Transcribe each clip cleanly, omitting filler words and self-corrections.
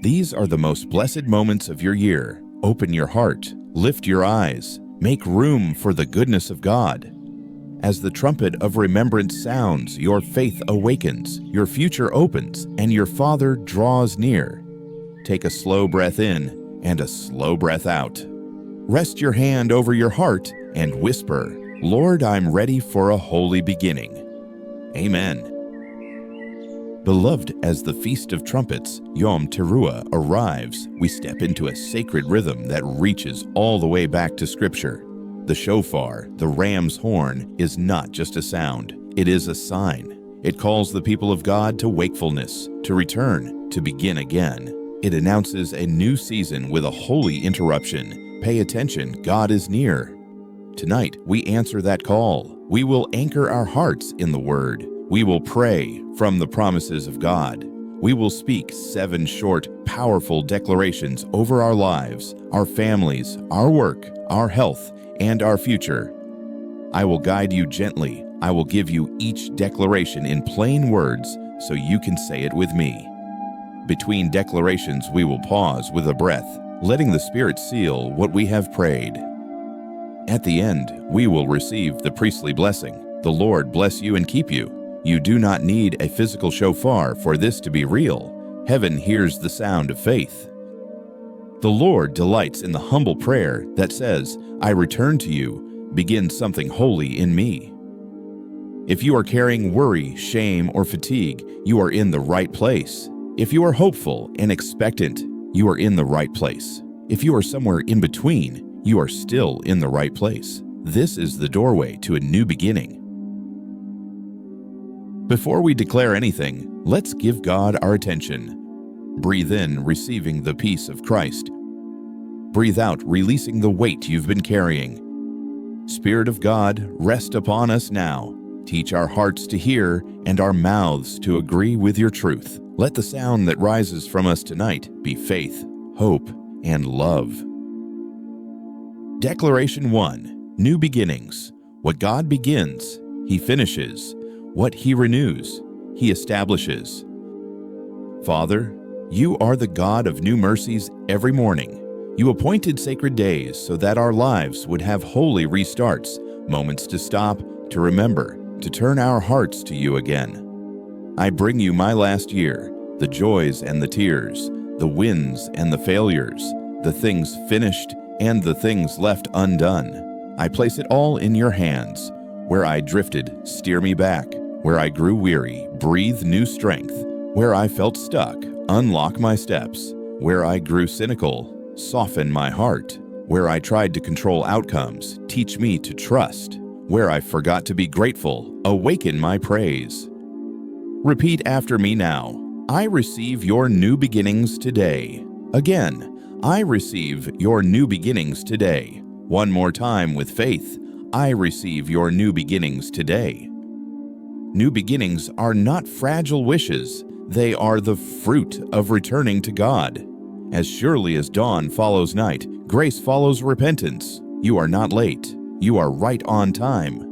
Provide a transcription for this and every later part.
These are the most blessed moments of your year. Open your heart, lift your eyes, make room for the goodness of God. As the trumpet of remembrance sounds, your faith awakens, your future opens, and your Father draws near. Take a slow breath in and a slow breath out. Rest your hand over your heart and whisper, "Lord, I'm ready for a holy beginning." Amen. Beloved, as the Feast of Trumpets, Yom Teruah, arrives, we step into a sacred rhythm that reaches all the way back to Scripture. The shofar, the ram's horn, is not just a sound, it is a sign. It calls the people of God to wakefulness, to return, to begin again. It announces a new season with a holy interruption. Pay attention, God is near. Tonight, we answer that call. We will anchor our hearts in the Word. We will pray from the promises of God. We will speak 7 short, powerful declarations over our lives, our families, our work, our health, and our future. I will guide you gently. I will give you each declaration in plain words so you can say it with me. Between declarations, we will pause with a breath, letting the Spirit seal what we have prayed. At the end, we will receive the priestly blessing. The Lord bless you and keep you. You do not need a physical shofar for this to be real. Heaven hears the sound of faith. The Lord delights in the humble prayer that says, "I return to you, begin something holy in me." If you are carrying worry, shame, or fatigue, you are in the right place. If you are hopeful and expectant, you are in the right place. If you are somewhere in between, you are still in the right place. This is the doorway to a new beginning. Before we declare anything, let's give God our attention. Breathe in, receiving the peace of Christ. Breathe out, releasing the weight you've been carrying. Spirit of God, rest upon us now. Teach our hearts to hear and our mouths to agree with your truth. Let the sound that rises from us tonight be faith, hope, and love. Declaration 1. New beginnings. What God begins, He finishes. What He renews, He establishes. Father, you are the God of new mercies every morning. You appointed sacred days so that our lives would have holy restarts, moments to stop, to remember, to turn our hearts to you again. I bring you my last year, the joys and the tears, the wins and the failures, the things finished and the things left undone. I place it all in your hands. Where I drifted, steer me back. Where I grew weary, breathe new strength. Where I felt stuck, unlock my steps. Where I grew cynical, soften my heart. Where I tried to control outcomes, teach me to trust. Where I forgot to be grateful, awaken my praise. Repeat after me now. I receive your new beginnings today. Again, I receive your new beginnings today. One more time with faith. I receive your new beginnings today. New beginnings are not fragile wishes. They are the fruit of returning to God. As surely as dawn follows night, grace follows repentance. You are not late. You are right on time.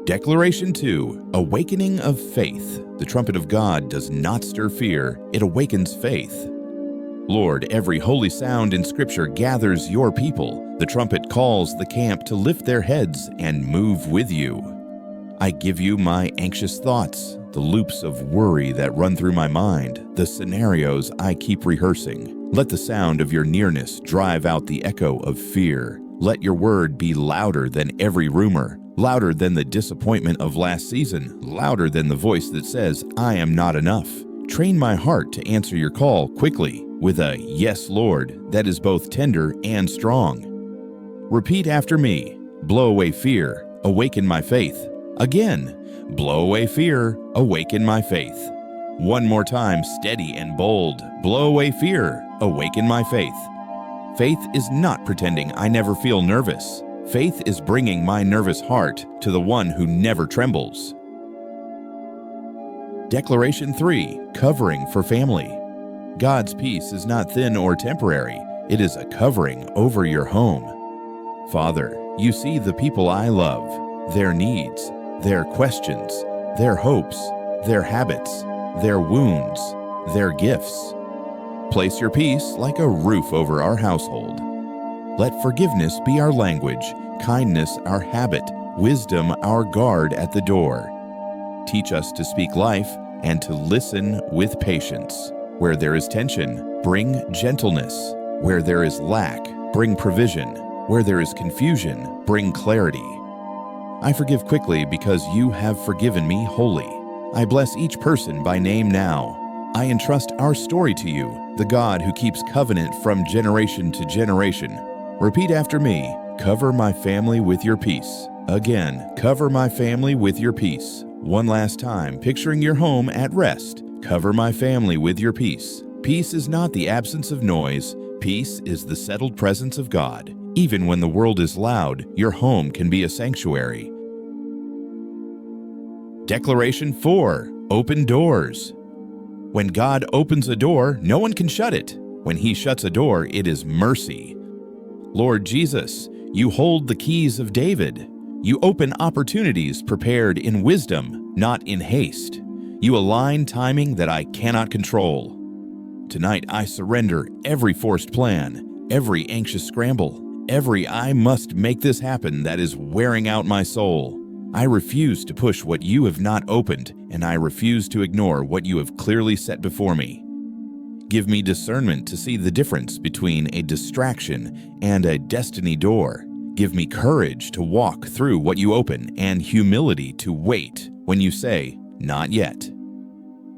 Declaration 2. Awakening of faith. The trumpet of God does not stir fear. It awakens faith. Lord, every holy sound in Scripture gathers your people. The trumpet calls the camp to lift their heads and move with you. I give you my anxious thoughts, the loops of worry that run through my mind, the scenarios I keep rehearsing. Let the sound of your nearness drive out the echo of fear. Let your word be louder than every rumor, louder than the disappointment of last season, louder than the voice that says, "I am not enough." Train my heart to answer your call quickly, with a "Yes, Lord," that is both tender and strong. Repeat after me. Blow away fear, awaken my faith. Again, blow away fear, awaken my faith. One more time, steady and bold. Blow away fear, awaken my faith. Faith is not pretending I never feel nervous. Faith is bringing my nervous heart to the one who never trembles. Declaration 3. Covering for family. God's peace is not thin or temporary. It is a covering over your home. Father, you see the people I love, their needs, their questions, their hopes, their habits, their wounds. their gifts. Place your peace like a roof over our household. Let forgiveness be our language, kindness our habit, wisdom our guard at the door. Teach us to speak life and to listen with patience. Where there is tension, bring gentleness. Where there is lack, bring provision. Where there is confusion, bring clarity. I forgive quickly because you have forgiven me wholly. I bless each person by name now. I entrust our story to you, the God who keeps covenant from generation to generation. Repeat after me, cover my family with your peace. Again, cover my family with your peace. One last time, picturing your home at rest. Cover my family with your peace. Peace is not the absence of noise. Peace is the settled presence of God. Even when the world is loud, your home can be a sanctuary. Declaration 4. Open doors. When God opens a door, no one can shut it. When He shuts a door, it is mercy. Lord Jesus, you hold the keys of David. You open opportunities prepared in wisdom, not in haste. You align timing that I cannot control. Tonight I surrender every forced plan, every anxious scramble, every I must make this happen that is wearing out my soul. I refuse to push what you have not opened, and I refuse to ignore what you have clearly set before me. Give me discernment to see the difference between a distraction and a destiny door. Give me courage to walk through what you open and humility to wait when you say, not yet.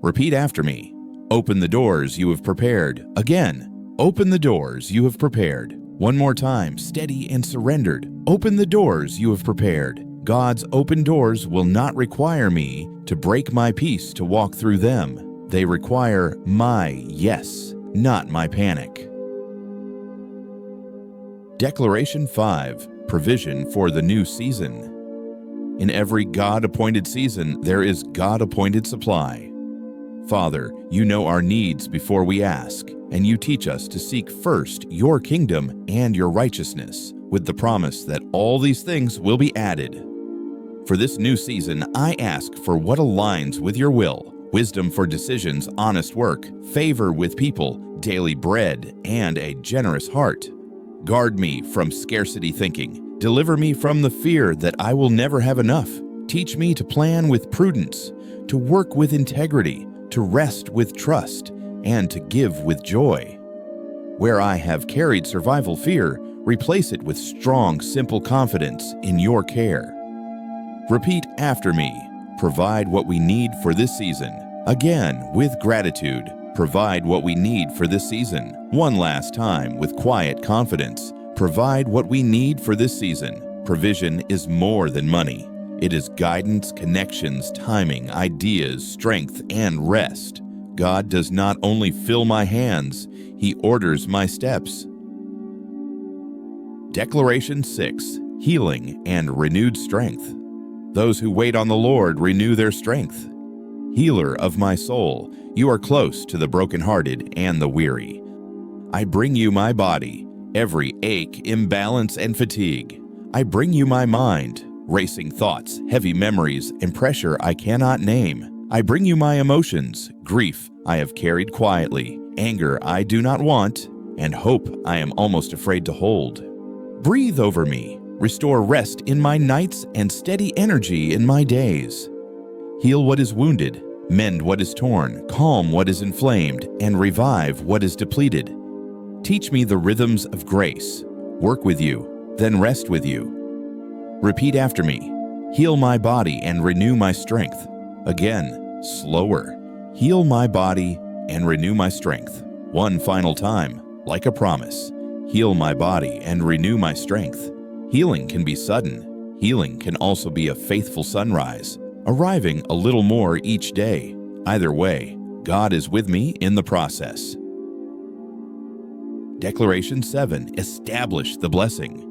Repeat after me. Open the doors you have prepared. Again, open the doors you have prepared. One more time, steady and surrendered. Open the doors you have prepared. God's open doors will not require me to break my peace to walk through them. They require my yes, not my panic. Declaration 5. Provision for the new season. In every God-appointed season, there is God-appointed supply. Father, you know our needs before we ask, and you teach us to seek first your kingdom and your righteousness, with the promise that all these things will be added. For this new season, I ask for what aligns with your will, wisdom for decisions, honest work, favor with people, daily bread, and a generous heart. Guard me from scarcity thinking. Deliver me from the fear that I will never have enough. Teach me to plan with prudence, to work with integrity, to rest with trust, and to give with joy. Where I have carried survival fear, replace it with strong, simple confidence in your care. Repeat after me. Provide what we need for this season. Again, with gratitude. Provide what we need for this season. One last time, with quiet confidence. Provide what we need for this season. Provision is more than money. It is guidance, connections, timing, ideas, strength, and rest. God does not only fill my hands, He orders my steps. Declaration 6. Healing and renewed strength. Those who wait on the Lord renew their strength. Healer of my soul, you are close to the brokenhearted and the weary. I bring you my body, every ache, imbalance, and fatigue. I bring you my mind, racing thoughts, heavy memories, and pressure I cannot name. I bring you my emotions, grief I have carried quietly, anger I do not want, and hope I am almost afraid to hold. Breathe over me. Restore rest in my nights and steady energy in my days. Heal what is wounded, mend what is torn, calm what is inflamed, and revive what is depleted. Teach me the rhythms of grace. Work with you, then rest with you. Repeat after me. Heal my body and renew my strength. Again, slower. Heal my body and renew my strength. One final time, like a promise. Heal my body and renew my strength. Healing can be sudden. Healing can also be a faithful sunrise, arriving a little more each day. Either way, God is with me in the process. Declaration 7. Establish the blessing.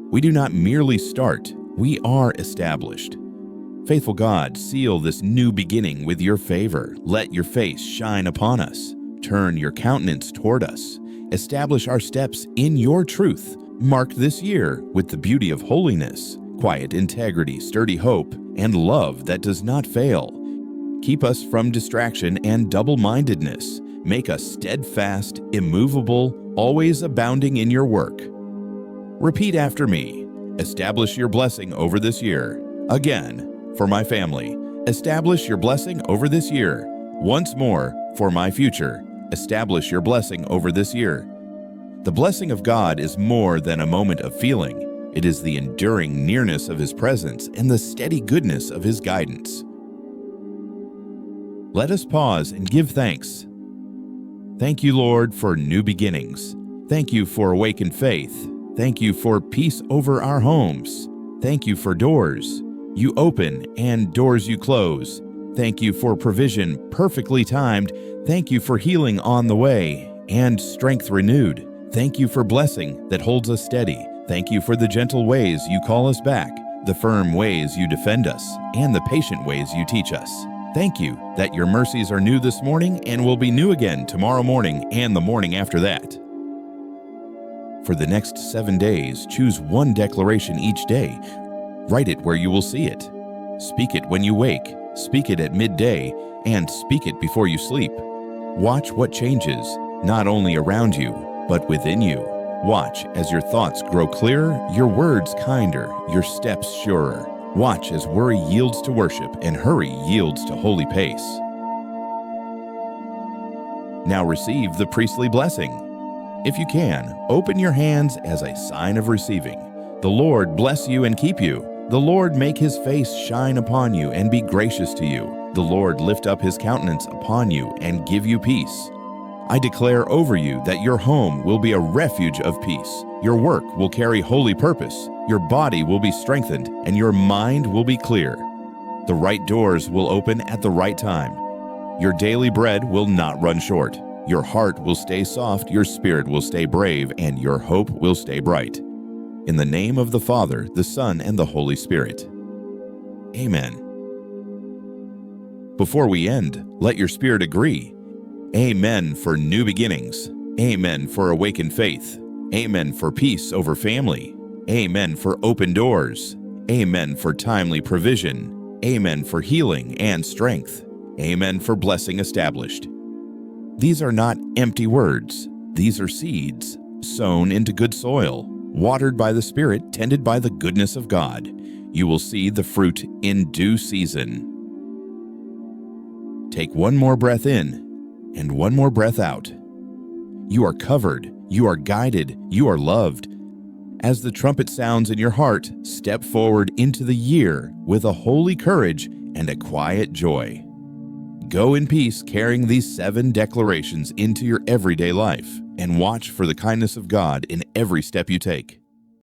We do not merely start, we are established. Faithful God, seal this new beginning with your favor. Let your face shine upon us. Turn your countenance toward us. Establish our steps in your truth. Mark this year with the beauty of holiness, quiet integrity, sturdy hope, and love that does not fail. Keep us from distraction and double-mindedness. Make us steadfast, immovable, always abounding in your work. Repeat after me. Establish your blessing over this year. Again, for my family. Establish your blessing over this year. Once more, for my future. Establish your blessing over this year. The blessing of God is more than a moment of feeling. It is the enduring nearness of His presence and the steady goodness of His guidance. Let us pause and give thanks. Thank you, Lord, for new beginnings. Thank you for awakened faith. Thank you for peace over our homes. Thank you for doors you open and doors you close. Thank you for provision perfectly timed. Thank you for healing on the way and strength renewed. Thank you for blessing that holds us steady. Thank you for the gentle ways you call us back, the firm ways you defend us, and the patient ways you teach us. Thank you that your mercies are new this morning and will be new again tomorrow morning and the morning after that. For the next 7 days, choose one declaration each day. Write it where you will see it. Speak it when you wake, speak it at midday, and speak it before you sleep. Watch what changes, not only around you, but within you. Watch as your thoughts grow clearer, your words kinder, your steps surer. Watch as worry yields to worship and hurry yields to holy pace. Now receive the priestly blessing. If you can, open your hands as a sign of receiving. The Lord bless you and keep you. The Lord make His face shine upon you and be gracious to you. The Lord lift up His countenance upon you and give you peace. I declare over you that your home will be a refuge of peace. Your work will carry holy purpose. Your body will be strengthened, and your mind will be clear. The right doors will open at the right time. Your daily bread will not run short. Your heart will stay soft, your spirit will stay brave, and your hope will stay bright. In the name of the Father, the Son, and the Holy Spirit. Amen. Before we end, let your spirit agree. Amen for new beginnings. Amen for awakened faith. Amen for peace over family. Amen for open doors. Amen for timely provision. Amen for healing and strength. Amen for blessing established. These are not empty words. These are seeds sown into good soil, watered by the Spirit, tended by the goodness of God. You will see the fruit in due season. Take one more breath in and one more breath out. You are covered, you are guided, you are loved. As the trumpet sounds in your heart, step forward into the year with a holy courage and a quiet joy. Go in peace, carrying these 7 declarations into your everyday life, and watch for the kindness of God in every step you take.